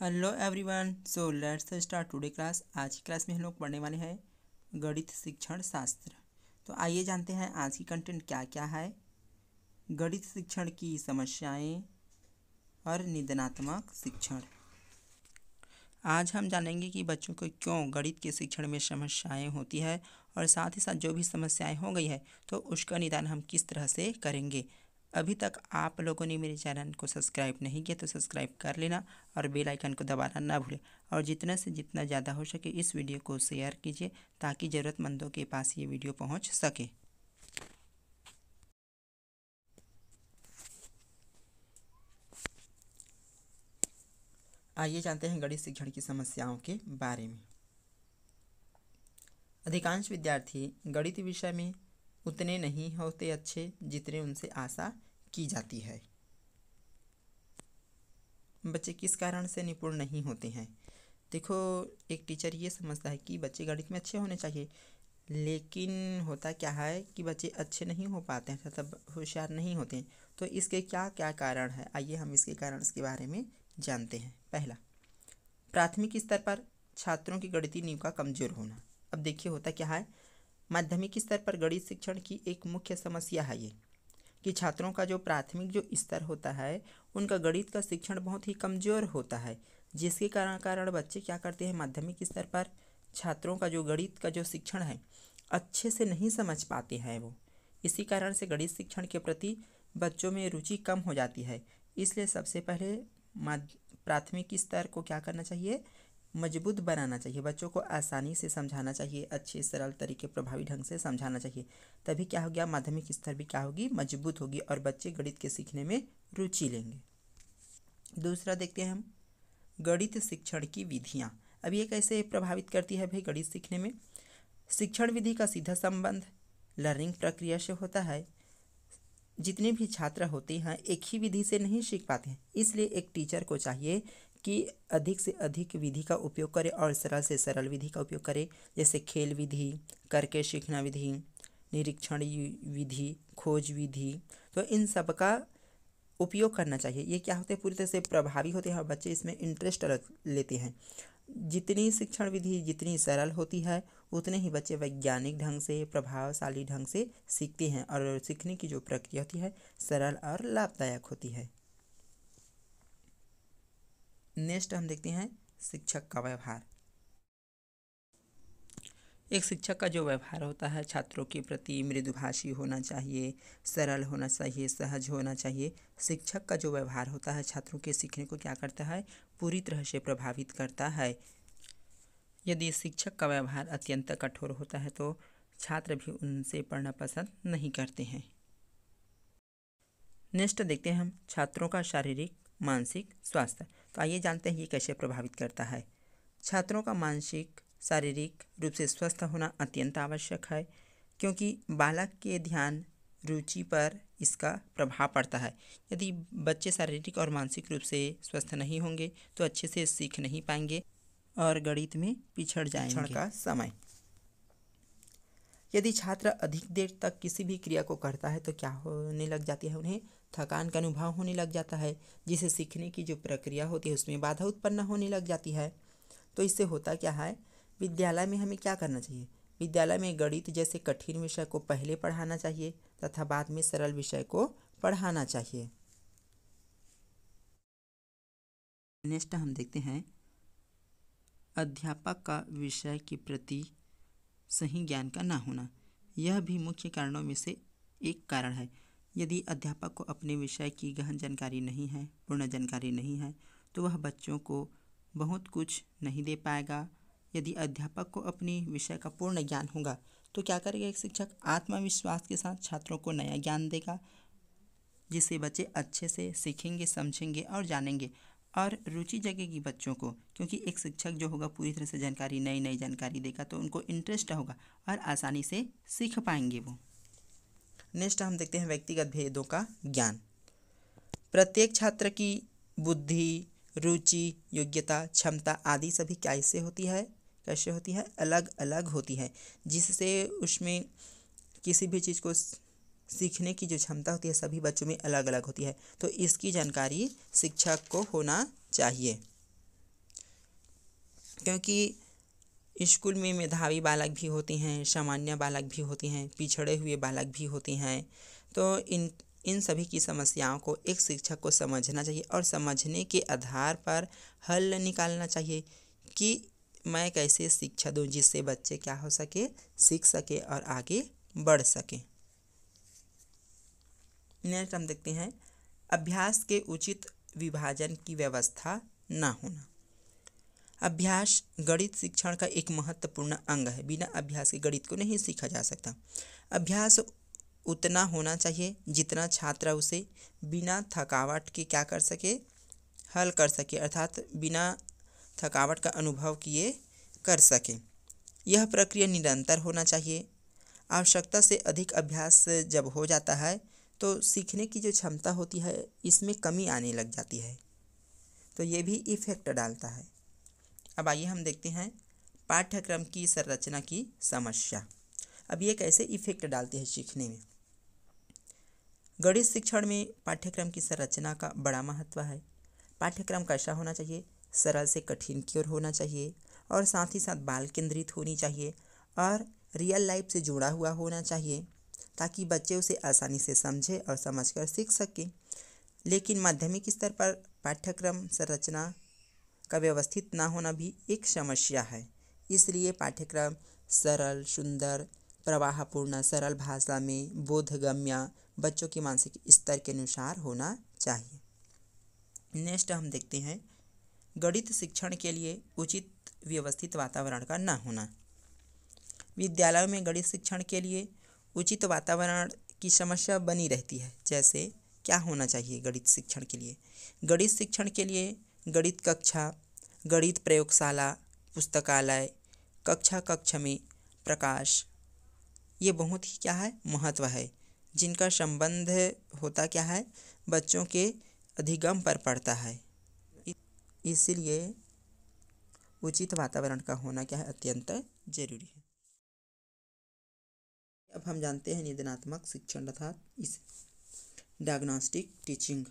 Hello everyone, so let's start today class. आज की class में हम लोग पढ़ने वाले हैं गणित शिक्षण शास्त्र। तो आइए जानते हैं आज की कंटेंट क्या क्या है। गणित शिक्षण की समस्याएं और निदानात्मक शिक्षण। आज हम जानेंगे कि बच्चों को क्यों गणित के शिक्षण में समस्याएं होती है और साथ ही साथ जो भी समस्याएं हो गई है तो उसका निदान हम किस तरह से करेंगे। अभी तक आप लोगों ने मेरे चैनल को सब्सक्राइब नहीं किया तो सब्सक्राइब कर लेना और बेल आइकन को दबाना ना भूलें और जितना से जितना ज़्यादा हो सके इस वीडियो को शेयर कीजिए ताकि ज़रूरतमंदों के पास ये वीडियो पहुंच सके। आइए जानते हैं गणित शिक्षण की समस्याओं के बारे में। अधिकांश विद्यार्थी गणित विषय में उतने नहीं होते अच्छे जितने उनसे आशा की जाती है। बच्चे किस कारण से निपुण नहीं होते हैं? देखो, एक टीचर ये समझता है कि बच्चे गणित में अच्छे होने चाहिए, लेकिन होता क्या है कि बच्चे अच्छे नहीं हो पाते हैं, तब होशियार नहीं होते हैं। तो इसके क्या क्या कारण है, आइए हम इसके कारण के बारे में जानते हैं। पहला, प्राथमिक स्तर पर छात्रों की गणितीय नींव का कमजोर होना। अब देखिए होता क्या है, माध्यमिक स्तर पर गणित शिक्षण की एक मुख्य समस्या है ये कि छात्रों का जो प्राथमिक जो स्तर होता है उनका गणित का शिक्षण बहुत ही कमज़ोर होता है, जिसके कारण बच्चे क्या करते हैं, माध्यमिक स्तर पर छात्रों का जो गणित का जो शिक्षण है अच्छे से नहीं समझ पाते हैं वो। इसी कारण से गणित शिक्षण के प्रति बच्चों में रुचि कम हो जाती है। इसलिए सबसे पहले प्राथमिक स्तर को क्या करना चाहिए, मजबूत बनाना चाहिए। बच्चों को आसानी से समझाना चाहिए, अच्छे सरल तरीके प्रभावी ढंग से समझाना चाहिए। तभी क्या हो गया, माध्यमिक स्तर भी क्या होगी, मजबूत होगी और बच्चे गणित के सीखने में रुचि लेंगे। दूसरा देखते हैं हम गणित शिक्षण की विधियाँ। अब ये कैसे प्रभावित करती है भाई गणित सीखने में? शिक्षण विधि का सीधा संबंध लर्निंग प्रक्रिया से होता है। जितने भी छात्र होते हैं एक ही विधि से नहीं सीख पाते हैं, इसलिए एक टीचर को चाहिए कि अधिक से अधिक विधि का उपयोग करे और सरल से सरल विधि का उपयोग करे, जैसे खेल विधि, करके सीखना विधि, निरीक्षण विधि, खोज विधि। तो इन सब का उपयोग करना चाहिए। ये क्या होते हैं, पूरी तरह से प्रभावी होते हैं और बच्चे इसमें इंटरेस्ट लेते हैं। जितनी शिक्षण विधि जितनी सरल होती है उतने ही बच्चे वैज्ञानिक ढंग से प्रभावशाली ढंग से सीखते हैं और सीखने की जो प्रक्रिया होती है सरल और लाभदायक होती है। नेक्स्ट हम देखते हैं शिक्षक का व्यवहार। एक शिक्षक का जो व्यवहार होता है छात्रों के प्रति मृदुभाषी होना चाहिए, सरल होना चाहिए, सहज होना चाहिए। शिक्षक का जो व्यवहार होता है छात्रों के सीखने को क्या करता है, पूरी तरह से प्रभावित करता है। यदि शिक्षक का व्यवहार अत्यंत कठोर होता है तो छात्र भी उनसे पढ़ना पसंद नहीं करते हैं। नेक्स्ट देखते हैं हम छात्रों का शारीरिक मानसिक स्वास्थ्य। तो आइए जानते हैं ये कैसे प्रभावित करता है। छात्रों का मानसिक शारीरिक रूप से स्वस्थ होना अत्यंत आवश्यक है, क्योंकि बालक के ध्यान रुचि पर इसका प्रभाव पड़ता है। यदि बच्चे शारीरिक और मानसिक रूप से स्वस्थ नहीं होंगे तो अच्छे से सीख नहीं पाएंगे और गणित में पिछड़ जाएंगे। का समय, यदि छात्र अधिक देर तक किसी भी क्रिया को करता है तो क्या होने लग जाती है, उन्हें थकान का अनुभव होने लग जाता है, जिससे सीखने की जो प्रक्रिया होती है उसमें बाधा उत्पन्न होने लग जाती है। तो इससे होता क्या है, विद्यालय में हमें क्या करना चाहिए, विद्यालय में गणित जैसे कठिन विषय को पहले पढ़ाना चाहिए तथा बाद में सरल विषय को पढ़ाना चाहिए। नेक्स्ट हम देखते हैं अध्यापक का विषय के प्रति सही ज्ञान का ना होना। यह भी मुख्य कारणों में से एक कारण है। यदि अध्यापक को अपने विषय की गहन जानकारी नहीं है, पूर्ण जानकारी नहीं है, तो वह बच्चों को बहुत कुछ नहीं दे पाएगा। यदि अध्यापक को अपनी विषय का पूर्ण ज्ञान होगा तो क्या करेगा एक शिक्षक, आत्मविश्वास के साथ छात्रों को नया ज्ञान देगा, जिससे बच्चे अच्छे से सीखेंगे, समझेंगे और जानेंगे और रुचि जगेगी बच्चों को, क्योंकि एक शिक्षक जो होगा पूरी तरह से जानकारी नई नई जानकारी देगा तो उनको इंटरेस्ट होगा और आसानी से सीख पाएंगे वो। नेक्स्ट हम देखते हैं व्यक्तिगत भेदों का ज्ञान। प्रत्येक छात्र की बुद्धि, रुचि, योग्यता, क्षमता आदि सभी कैसे होती है, अलग अलग होती है, जिससे उसमें किसी भी चीज़ को सीखने की जो क्षमता होती है सभी बच्चों में अलग अलग होती है। तो इसकी जानकारी शिक्षक को होना चाहिए। क्योंकि स्कूल में मेधावी बालक भी होते हैं, सामान्य बालक भी होते हैं, पिछड़े हुए बालक भी होते हैं। तो इन सभी की समस्याओं को एक शिक्षक को समझना चाहिए और समझने के आधार पर हल निकालना चाहिए कि मैं कैसे शिक्षा दूं जिससे बच्चे क्या हो सके, सीख सके और आगे बढ़ सके। नेक्स्ट हम देखते हैं अभ्यास के उचित विभाजन की व्यवस्था न होना। अभ्यास गणित शिक्षण का एक महत्वपूर्ण अंग है। बिना अभ्यास के गणित को नहीं सीखा जा सकता। अभ्यास उतना होना चाहिए जितना छात्र उसे बिना थकावट के क्या कर सके, हल कर सके, अर्थात बिना थकावट का अनुभव किए कर सके। यह प्रक्रिया निरंतर होना चाहिए। आवश्यकता से अधिक अभ्यास जब हो जाता है तो सीखने की जो क्षमता होती है इसमें कमी आने लग जाती है, तो ये भी इफेक्ट डालता है। अब आइए हम देखते हैं पाठ्यक्रम की संरचना की समस्या। अब ये कैसे इफेक्ट डालते हैं सीखने में। गणित शिक्षण में पाठ्यक्रम की संरचना का बड़ा महत्व है। पाठ्यक्रम कैसा होना चाहिए, सरल से कठिन की ओर होना चाहिए और साथ ही साथ बाल केंद्रित होनी चाहिए और रियल लाइफ से जुड़ा हुआ होना चाहिए ताकि बच्चे उसे आसानी से समझे और समझकर सीख सके। लेकिन माध्यमिक स्तर पर पाठ्यक्रम संरचना का व्यवस्थित ना होना भी एक समस्या है। इसलिए पाठ्यक्रम सरल, सुंदर, प्रवाहपूर्ण, सरल भाषा में बोधगम्य, बच्चों के मानसिक स्तर के अनुसार होना चाहिए। नेक्स्ट हम देखते हैं गणित शिक्षण के लिए उचित व्यवस्थित वातावरण का न होना। विद्यालयों में गणित शिक्षण के लिए उचित वातावरण की समस्या बनी रहती है। जैसे क्या होना चाहिए गणित शिक्षण के लिए? गणित शिक्षण के लिए गणित कक्षा, गणित प्रयोगशाला, पुस्तकालय, कक्षा में प्रकाश, ये बहुत ही क्या है, महत्व है, जिनका संबंध होता क्या है, बच्चों के अधिगम पर पड़ता है। इसलिए उचित वातावरण का होना क्या है, अत्यंत जरूरी है। अब हम जानते हैं निदानात्मक शिक्षण अर्थात इस डायग्नोस्टिक टीचिंग,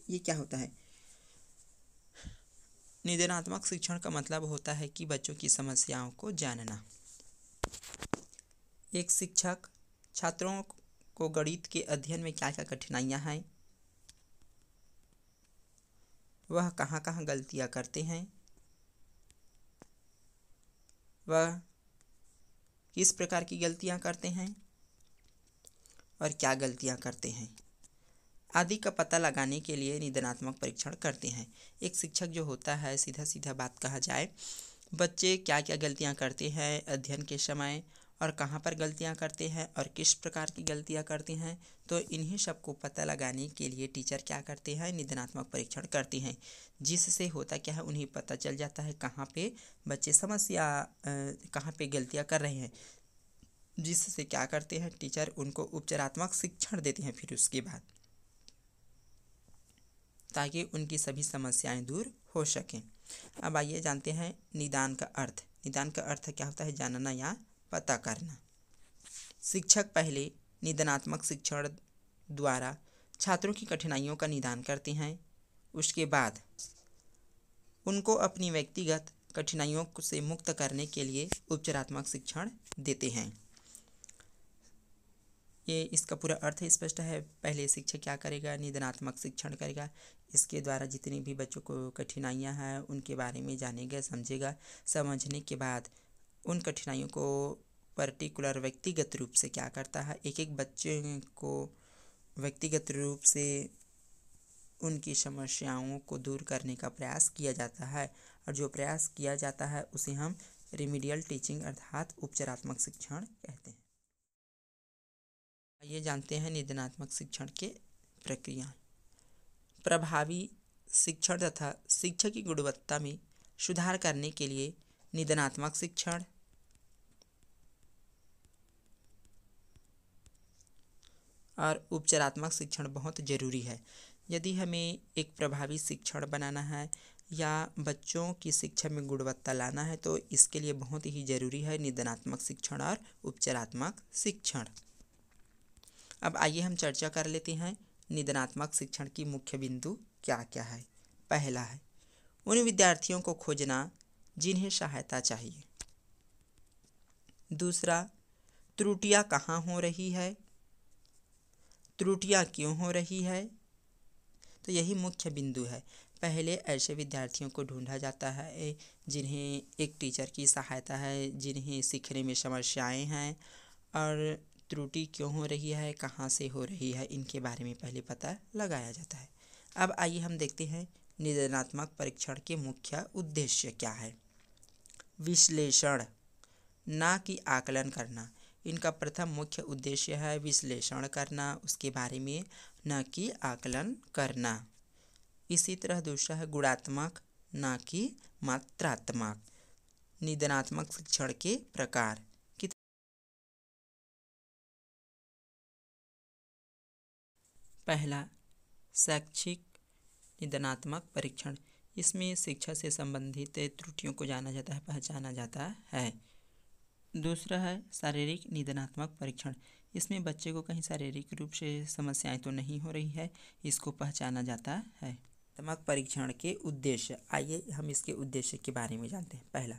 ये क्या होता है। निदानात्मक शिक्षण का मतलब होता है कि बच्चों की समस्याओं को जानना। एक शिक्षक छात्रों को गणित के अध्ययन में क्या क्या कठिनाइयाँ हैं, वह कहाँ कहाँ गलतियाँ करते हैं, वह किस प्रकार की गलतियाँ करते हैं और क्या गलतियाँ करते हैं आदि का पता लगाने के लिए निदानात्मक परीक्षण करते हैं। एक शिक्षक जो होता है, सीधा सीधा बात कहा जाए, बच्चे क्या क्या गलतियाँ करते हैं अध्ययन के समय और कहाँ पर गलतियाँ करते हैं और किस प्रकार की गलतियाँ करते हैं, तो इन्हीं सब को पता लगाने के लिए टीचर क्या करते हैं, निदानात्मक परीक्षण करते हैं। जिससे होता क्या है, उन्हें पता चल जाता है कहाँ पे बच्चे कहाँ पे गलतियाँ कर रहे हैं। जिससे क्या करते हैं, टीचर उनको उपचारात्मक शिक्षण देते हैं फिर उसके बाद, ताकि उनकी सभी समस्याएं दूर हो सकें। अब आइए जानते हैं निदान का अर्थ। निदान का अर्थ क्या होता है, जानना या पता करना। शिक्षक पहले निदानात्मक शिक्षण द्वारा छात्रों की कठिनाइयों का निदान करते हैं। उसके बाद उनको अपनी व्यक्तिगत कठिनाइयों से मुक्त करने के लिए उपचारात्मक शिक्षण देते हैं। ये इसका पूरा अर्थ स्पष्ट है। पहले शिक्षक क्या करेगा, निदानात्मक शिक्षण करेगा। इसके द्वारा जितनी भी बच्चों को कठिनाइयाँ हैं उनके बारे में जानेगा, समझेगा। समझने के बाद उन कठिनाइयों को पर्टिकुलर व्यक्तिगत रूप से क्या करता है, एक एक बच्चे को व्यक्तिगत रूप से उनकी समस्याओं को दूर करने का प्रयास किया जाता है। और जो प्रयास किया जाता है उसे हम रेमिडियल टीचिंग अर्थात उपचारात्मक शिक्षण कहते हैं। ये जानते हैं निदानात्मक शिक्षण के प्रक्रिया। प्रभावी शिक्षण तथा शिक्षा की गुणवत्ता में सुधार करने के लिए निदानात्मक शिक्षण और उपचारात्मक शिक्षण बहुत जरूरी है। यदि हमें एक प्रभावी शिक्षण बनाना है या बच्चों की शिक्षा में गुणवत्ता लाना है तो इसके लिए बहुत ही जरूरी है निदानात्मक शिक्षण और उपचारात्मक शिक्षण। अब आइए हम चर्चा कर लेते हैं निदानात्मक शिक्षण की मुख्य बिंदु क्या क्या है। पहला है उन विद्यार्थियों को खोजना जिन्हें सहायता चाहिए। दूसरा, त्रुटियां कहाँ हो रही है, त्रुटियां क्यों हो रही है। तो यही मुख्य बिंदु है। पहले ऐसे विद्यार्थियों को ढूंढा जाता है जिन्हें एक टीचर की सहायता है, जिन्हें सीखने में समस्याएं हैं और त्रुटि क्यों हो रही है, कहाँ से हो रही है, इनके बारे में पहले पता लगाया जाता है। अब आइए हम देखते हैं निदानात्मक परीक्षण के मुख्य उद्देश्य क्या है। विश्लेषण, ना कि आकलन करना। इनका प्रथम मुख्य उद्देश्य है विश्लेषण करना, उसके बारे में, न कि आकलन करना। इसी तरह दूसरा है गुणात्मक, ना कि मात्रात्मक। निदानात्मक शिक्षण के प्रकार। पहला, शैक्षिक निदानात्मक परीक्षण। इसमें शिक्षा से संबंधित त्रुटियों को जाना जाता है, पहचाना जाता है। दूसरा है शारीरिक निदानात्मक परीक्षण। इसमें बच्चे को कहीं शारीरिक रूप से समस्याएं तो नहीं हो रही है, इसको पहचाना जाता है। निदानात्मक परीक्षण के उद्देश्य, आइए हम इसके उद्देश्य के बारे में जानते हैं। पहला,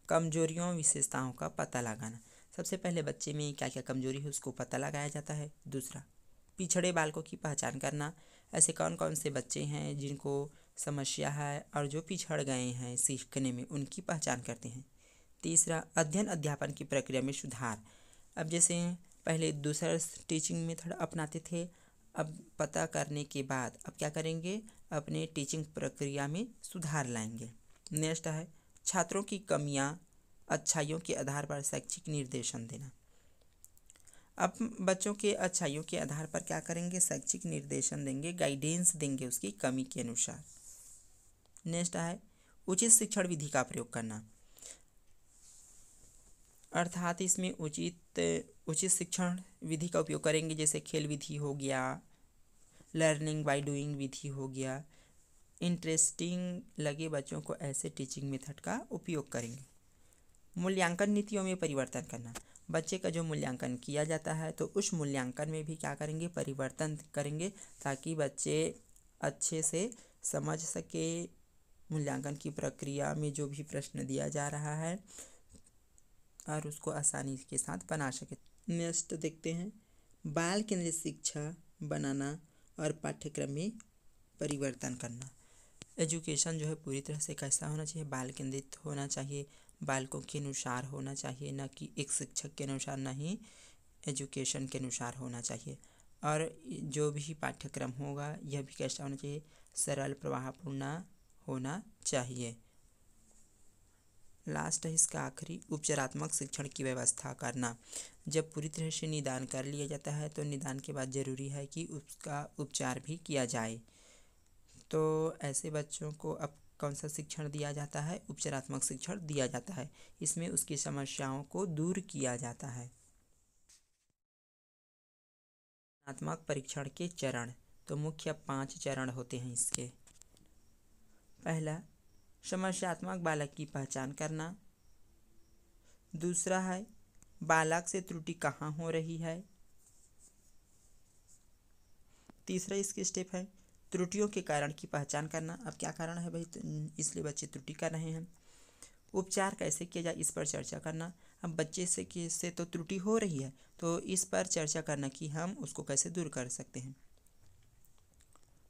कमजोरियों विशेषताओं का पता लगाना। सबसे पहले बच्चे में क्या क्या कमजोरी है उसको पता लगाया जाता है। दूसरा, पिछड़े बालकों की पहचान करना। ऐसे कौन कौन से बच्चे हैं जिनको समस्या है और जो पिछड़ गए हैं सीखने में, उनकी पहचान करते हैं। तीसरा, अध्ययन अध्यापन की प्रक्रिया में सुधार। अब जैसे पहले दूसरा टीचिंग मेथड अपनाते थे, अब पता करने के बाद अब क्या करेंगे, अपने टीचिंग प्रक्रिया में सुधार लाएंगे। नेक्स्ट है छात्रों की कमियां अच्छाइयों के आधार पर शैक्षिक निर्देशन देना। अब बच्चों के अच्छाइयों के आधार पर क्या करेंगे, शैक्षिक निर्देशन देंगे, गाइडेंस देंगे उसकी कमी के अनुसार। नेक्स्ट है उचित शिक्षण विधि का प्रयोग करना, अर्थात इसमें उचित शिक्षण विधि का उपयोग करेंगे, जैसे खेल विधि हो गया, लर्निंग बाय डूइंग विधि हो गया। इंटरेस्टिंग लगे बच्चों को ऐसे टीचिंग मेथड का उपयोग करेंगे। मूल्यांकन नीतियों में परिवर्तन करना। बच्चे का जो मूल्यांकन किया जाता है तो उस मूल्यांकन में भी क्या करेंगे, परिवर्तन करेंगे, ताकि बच्चे अच्छे से समझ सके मूल्यांकन की प्रक्रिया में जो भी प्रश्न दिया जा रहा है और उसको आसानी के साथ बना सके। नेक्स्ट देखते हैं बाल केंद्रित शिक्षा बनाना और पाठ्यक्रम में परिवर्तन करना। एजुकेशन जो है पूरी तरह से कैसा होना चाहिए, बाल केंद्रित होना चाहिए, बालकों के अनुसार होना चाहिए, न कि एक शिक्षक के अनुसार, न ही एजुकेशन के अनुसार होना चाहिए। और जो भी पाठ्यक्रम होगा यह भी कैसा होना चाहिए, सरल प्रवाहपूर्ण होना चाहिए। लास्ट है इसका आखिरी, उपचारात्मक शिक्षण की व्यवस्था करना। जब पूरी तरह से निदान कर लिया जाता है तो निदान के बाद ज़रूरी है कि उसका उपचार भी किया जाए। तो ऐसे बच्चों को अब कौन सा शिक्षण दिया जाता है, उपचारात्मक शिक्षण दिया जाता है। इसमें उसकी समस्याओं को दूर किया जाता है। निदानात्मक परीक्षण के चरण, तो मुख्य 5 चरण होते हैं इसके। पहला, समस्यात्मक बालक की पहचान करना। दूसरा है बालक से त्रुटि कहाँ हो रही है। तीसरा इसके स्टेप है त्रुटियों के कारण की पहचान करना। अब क्या कारण है भाई, इसलिए बच्चे त्रुटि कर रहे हैं। उपचार कैसे किया जाए इस पर चर्चा करना। अब बच्चे से तो त्रुटि हो रही है तो इस पर चर्चा करना कि हम उसको कैसे दूर कर सकते हैं।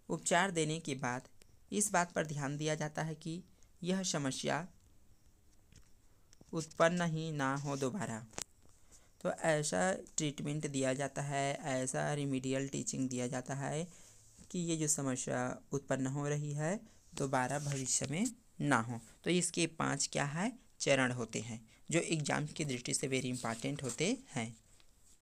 उपचार देने के बाद इस बात पर ध्यान दिया जाता है कि यह समस्या उत्पन्न ही ना हो दोबारा। तो ऐसा ट्रीटमेंट दिया जाता है, ऐसा रिमीडियल टीचिंग दिया जाता है कि ये जो समस्या उत्पन्न हो रही है दोबारा भविष्य में ना हो। तो इसके 5 क्या है, चरण होते हैं जो एग्जाम की दृष्टि से वेरी इंपॉर्टेंट होते हैं।